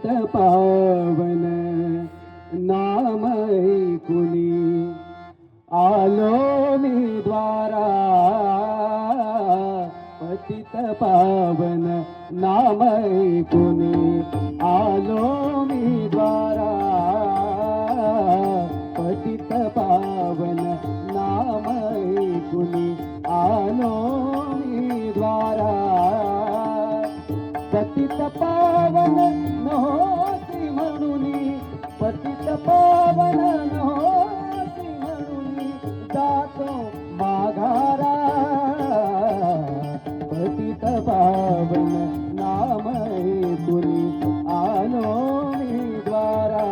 पतित पावन नाम ऐकुनी आलो मी द्वारा पतित पावन नाम ऐकुनी आलो मी द्वारा पतित पावन नाम ऐकुनी आलो मी द्वारा पतित पावन नहोसी म्हणुनी पतित पावन नहोसी म्हणुनी जातो माघारा पतित पावन नाम ऐकुनी आलो मी द्वारा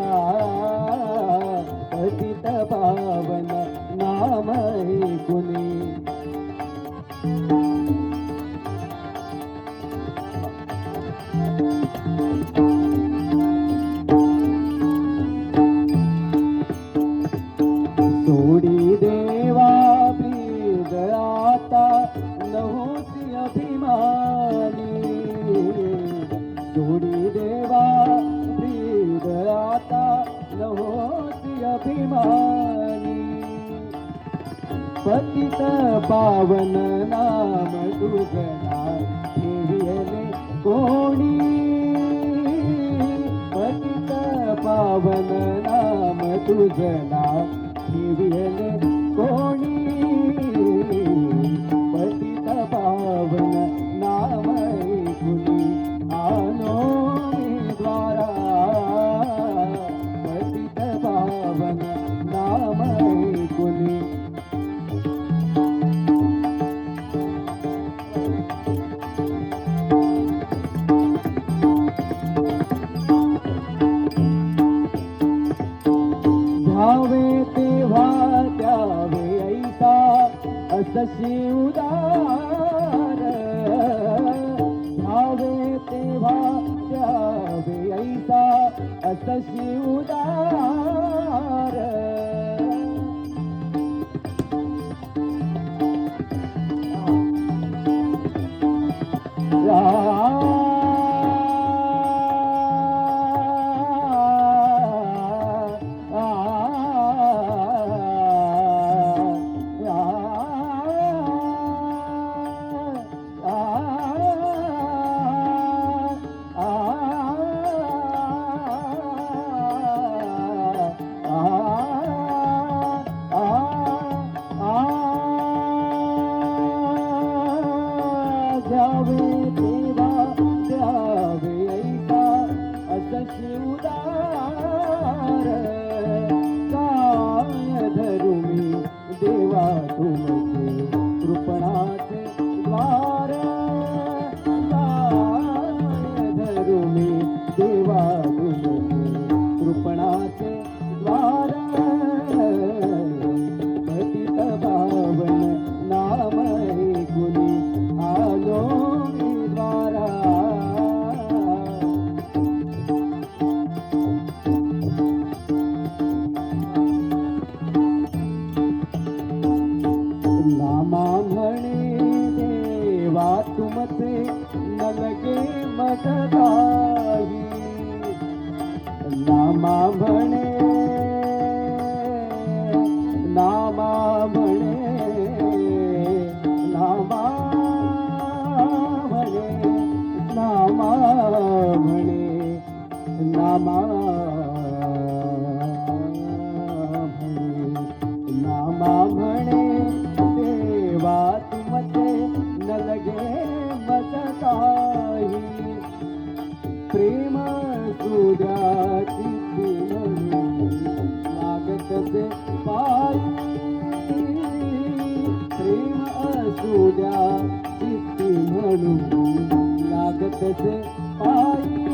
पतित पावन नाम ऐकुनी सोडी देवा ब्रीद आता नहोसी अभिमानी सोडी देवा ब्रीद आता नहोसी अभिमानी पतित पावन नाम तुझला ठेविले कोणी पतित पावन नाम तुझला ठेविले कोणी पतित पावन नाम ऐकुनी आलो मी द्वारा पतित पावन नाम ऐकुनी ध्यावे तेव्हा द्यावे ऐसा असशी उदार ध्यावे तेव्हा द्यावे ऐसा असशी उदार द्यावे देवा द्यावे ऐसा असशी उदार काय धरू मी देवा तुमचे कृपणाचे द्वार काय धरू मी देवा तुमचे कृपणाचे द्वार पतित पावन नाम ऐकुनी आलो मी द्वारा नामा म्हणे देवा तुमचे न लगे मज काही नामा म्हणे नामा म्हणे नामा नामा म्हणे नामा नामा म्हणे देवा तुमचे न लगे मज काही प्रेम सूर्याची लागत से पायी प्रेम सूर्या चित्ती म्हणून लागत से पायी